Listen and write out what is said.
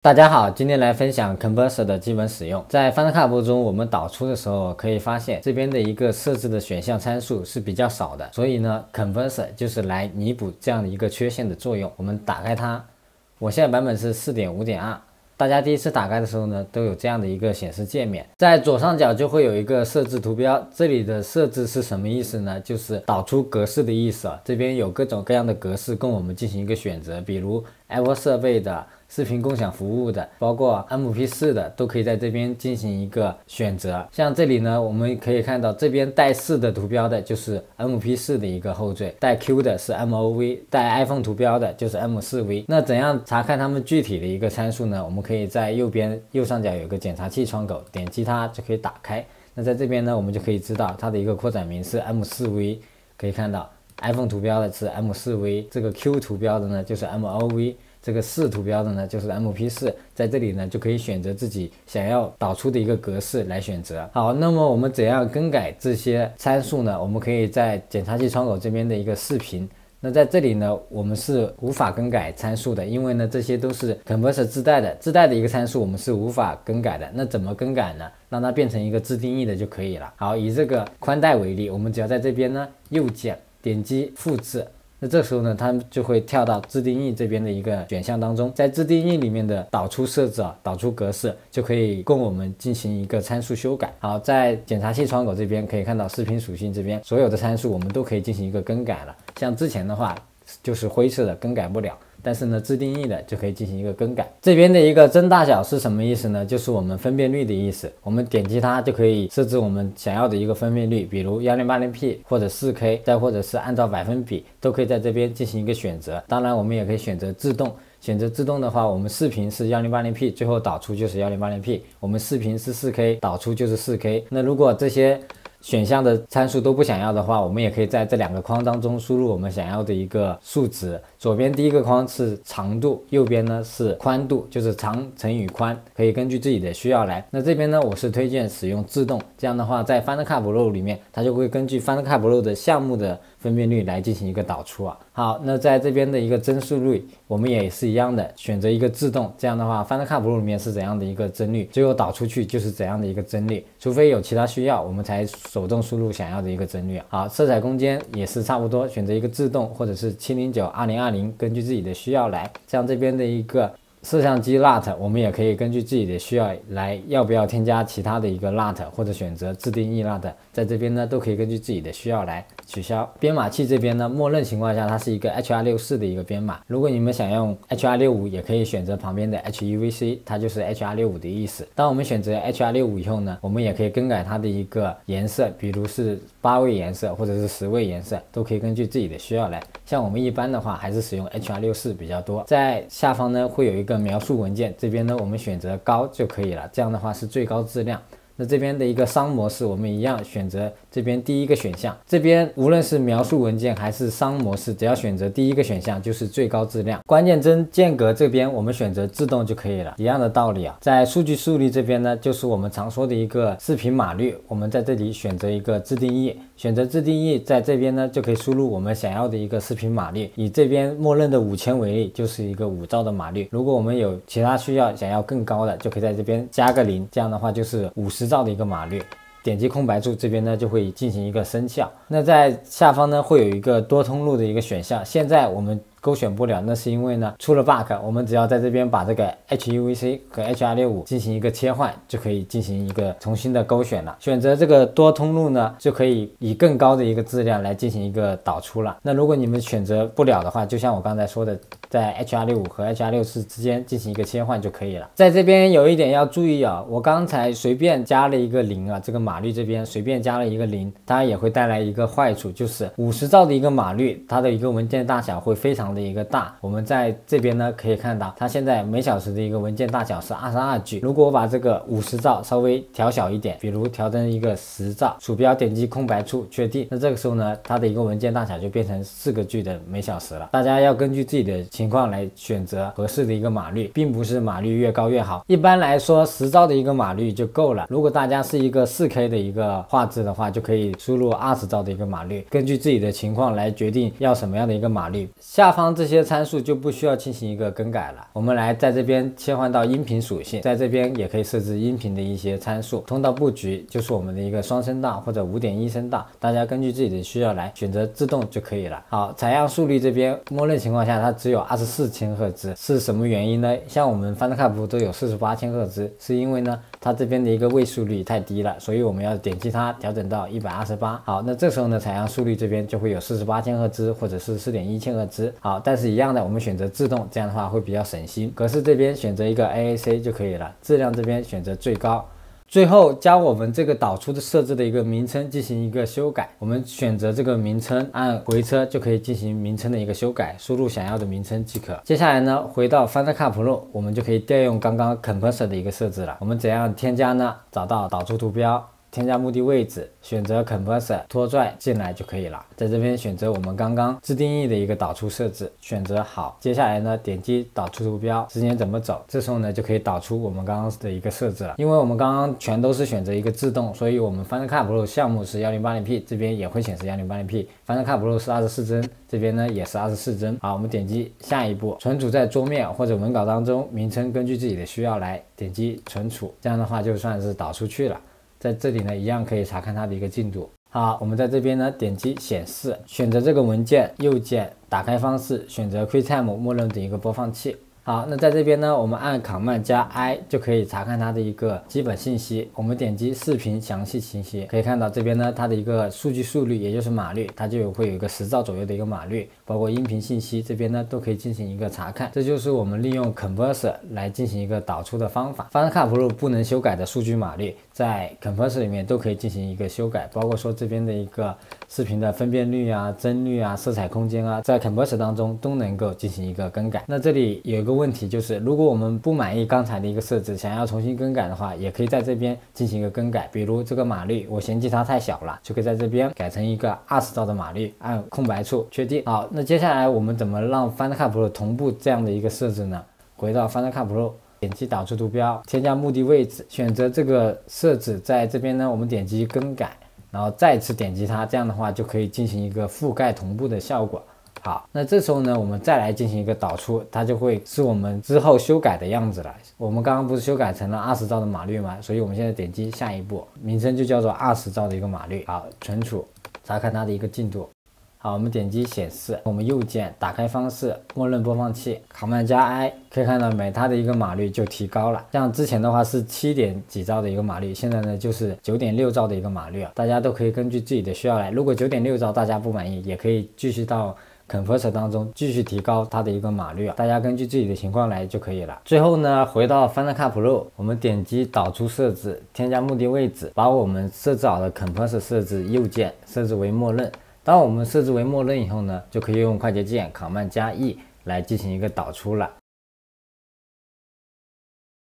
大家好，今天来分享 Converser 的基本使用。在 Final Cut 中，我们导出的时候可以发现，这边的一个设置的选项参数是比较少的，所以呢 ，Converser 就是来弥补这样的一个缺陷的作用。我们打开它，我现在版本是 4.5.2。大家第一次打开的时候呢，都有这样的一个显示界面，在左上角就会有一个设置图标，这里的设置是什么意思呢？就是导出格式的意思啊。这边有各种各样的格式供我们进行一个选择，比如 Apple 设备的、视频共享服务的，包括 MP4 的，都可以在这边进行一个选择。像这里呢，我们可以看到这边带4的图标的就是 MP4 的一个后缀，带 Q 的是 MOV， 带 iPhone 图标的就是 M4V。那怎样查看它们具体的一个参数呢？我们可以在右上角有个检查器窗口，点击它就可以打开。那在这边呢，我们就可以知道它的一个扩展名是 M4V， 可以看到 iPhone 图标的是 M4V， 这个 Q 图标的呢就是 MOV。这个4图标的呢就是 MP4， 在这里呢就可以选择自己想要导出的一个格式来选择。好，那么我们怎样更改这些参数呢？我们可以在检查器窗口这边的一个视频。那在这里呢，我们是无法更改参数的，因为呢这些都是 Converser 自带的一个参数，我们是无法更改的。那怎么更改呢？让它变成一个自定义的就可以了。好，以这个宽带为例，我们只要在这边呢右键点击复制。那这时候呢，它就会跳到自定义这边的一个选项当中，在自定义里面的导出设置导出格式就可以供我们进行一个参数修改。好，在检查器窗口这边可以看到视频属性这边所有的参数我们都可以进行一个更改了。像之前的话就是灰色的更改不了，但是呢自定义的就可以进行一个更改。这边的一个增大小是什么意思呢？就是我们分辨率的意思。我们点击它就可以设置我们想要的一个分辨率，比如 1080p 或者 4K， 再或者是按照百分比，都可以在这边进行一个选择。当然我们也可以选择自动。选择自动的话，我们视频是 1080p， 最后导出就是 1080p， 我们视频是 4K， 导出就是 4K。 那如果这些选项的参数都不想要的话，我们也可以在这2个框当中输入我们想要的一个数值。左边第一个框是长度，右边呢是宽度，就是长乘以宽，可以根据自己的需要来。那这边呢，我是推荐使用自动，这样的话在 Final Cut Pro 里面，它就会根据 Final Cut Pro 的项目的分辨率来进行一个导出啊。好，那在这边的一个帧数率，我们也是一样的，选择一个自动，这样的话 Final Cut Pro 里面是怎样的一个帧率，最后导出去就是怎样的一个帧率，除非有其他需要，我们才手动输入想要的一个帧率。好，色彩空间也是差不多，选择一个自动或者是7092020，根据自己的需要来。像这边的一个摄像机 LUT， 我们也可以根据自己的需要来，要不要添加其他的一个 LUT， 或者选择自定义 LUT， 在这边呢都可以根据自己的需要来取消。编码器这边呢，默认情况下它是一个 HR64 的一个编码，如果你们想用 HR65， 也可以选择旁边的 HEVC， 它就是 HR65 的意思。当我们选择 HR65 以后呢，我们也可以更改它的一个颜色，比如是8位颜色或者是10位颜色，都可以根据自己的需要来。像我们一般的话还是使用 HR64 比较多。在下方呢会有一个描述文件，这边呢我们选择高就可以了，这样的话是最高质量。那这边的一个商模式，我们一样选择这边第一个选项。这边无论是描述文件还是商模式，只要选择第一个选项就是最高质量。关键帧间隔这边我们选择自动就可以了，一样的道理啊。在数据处理这边呢，就是我们常说的一个视频码率，我们在这里选择一个自定义，选择自定义，在这边呢就可以输入我们想要的一个视频码率。以这边默认的5000为例，就是一个5兆的码率。如果我们有其他需要想要更高的，就可以在这边加个0，这样的话就是50兆的一个码率。点击空白处这边呢就会进行一个生效。那在下方呢会有一个多通路的一个选项，现在我们勾选不了，那是因为呢出了 bug， 我们只要在这边把这个 HEVC 和 HR65 进行一个切换，就可以进行一个重新的勾选了。选择这个多通路呢，就可以以更高的一个质量来进行一个导出了。那如果你们选择不了的话，就像我刚才说的，在 HR65 和 HR64 之间进行一个切换就可以了。在这边有一点要注意啊，我刚才随便加了一个0啊，这个码率这边随便加了一个0，它也会带来一个坏处，就是50兆的一个码率，它的一个文件大小会非常的一个大。我们在这边呢可以看到，它现在每小时的一个文件大小是22G。如果我把这个50兆稍微调小一点，比如调成一个10兆，鼠标点击空白处确定，那这个时候呢，它的一个文件大小就变成4个G 的每小时了。大家要根据自己的情况来选择合适的一个码率，并不是码率越高越好。一般来说10兆的一个码率就够了。如果大家是一个4K 的一个画质的话，就可以输入20兆的一个码率，根据自己的情况来决定要什么样的一个码率。下方方这些参数就不需要进行一个更改了。我们来在这边切换到音频属性，在这边也可以设置音频的一些参数。通道布局就是我们的一个双声道或者5.1声道，大家根据自己的需要来选择自动就可以了。好，采样速率这边默认情况下它只有24千赫兹，是什么原因呢？像我们 Final Cut Pro 都有48千赫兹，是因为呢它这边的一个位速率太低了，所以我们要点击它调整到128。好，那这时候呢采样速率这边就会有48千赫兹或者是4.1千赫兹。好，但是一样的，我们选择自动，这样的话会比较省心。格式这边选择一个 AAC 就可以了，质量这边选择最高。最后将我们这个导出的设置的一个名称进行一个修改，我们选择这个名称，按回车就可以进行名称的一个修改，输入想要的名称即可。接下来呢，回到 Final Cut Pro， 我们就可以调用刚刚 Compressor 的一个设置了。我们怎样添加呢？找到导出图标，添加目的位置，选择 Compressor 拖拽进来就可以了。在这边选择我们刚刚自定义的一个导出设置，选择好。接下来呢，点击导出图标，时间怎么走？这时候呢就可以导出我们刚刚的一个设置了。因为我们刚刚全都是选择一个自动，所以我们 Final Cut Pro 项目是 1080p， 这边也会显示 1080p。Final Cut Pro 是24帧，这边呢也是24帧。好，我们点击下一步，存储在桌面或者文稿当中，名称根据自己的需要来点击存储，这样的话就算是导出去了。在这里呢，一样可以查看它的一个进度。好，我们在这边呢，点击显示，选择这个文件，右键打开方式，选择 QuickTime 默认的一个播放器。好，那在这边呢，我们按 Command+I 就可以查看它的一个基本信息。我们点击视频详细信息，可以看到这边呢，它的一个数据速率，也就是码率，它就会有一个10兆左右的一个码率，包括音频信息这边呢都可以进行一个查看。这就是我们利用 Compressor 来进行一个导出的方法。Final Cut Pro 不能修改的数据码率，在 Compressor 里面都可以进行一个修改，包括说这边的一个视频的分辨率啊、帧率啊、色彩空间啊，在 Compressor 当中都能够进行一个更改。那这里有一个问题就是，如果我们不满意刚才的一个设置，想要重新更改的话，也可以在这边进行一个更改。比如这个码率，我嫌弃它太小了，就可以在这边改成一个20兆的码率，按空白处确定。好，那接下来我们怎么让 Final Cut Pro 同步这样的一个设置呢？回到 Final Cut Pro， 点击导出图标，添加目的位置，选择这个设置，在这边呢，我们点击更改，然后再次点击它，这样的话就可以进行一个覆盖同步的效果。好，那这时候呢，我们再来进行一个导出，它就会是我们之后修改的样子了。我们刚刚不是修改成了20兆的码率吗？所以我们现在点击下一步，名称就叫做20兆的一个码率。好，存储，查看它的一个进度。好，我们点击显示，我们右键打开方式，默认播放器 Command+I， 可以看到它的一个码率就提高了。像之前的话是7点几兆的一个码率，现在呢就是9.6兆的一个码率啊。大家都可以根据自己的需要来，如果9.6兆大家不满意，也可以继续到Compressor 当中继续提高它的一个码率啊，大家根据自己的情况来就可以了。最后呢，回到 Final Cut Pro， 我们点击导出设置，添加目的位置，把我们设置好的 Compressor 设置右键设置为默认。当我们设置为默认以后呢，就可以用快捷键 Command+E 来进行一个导出了。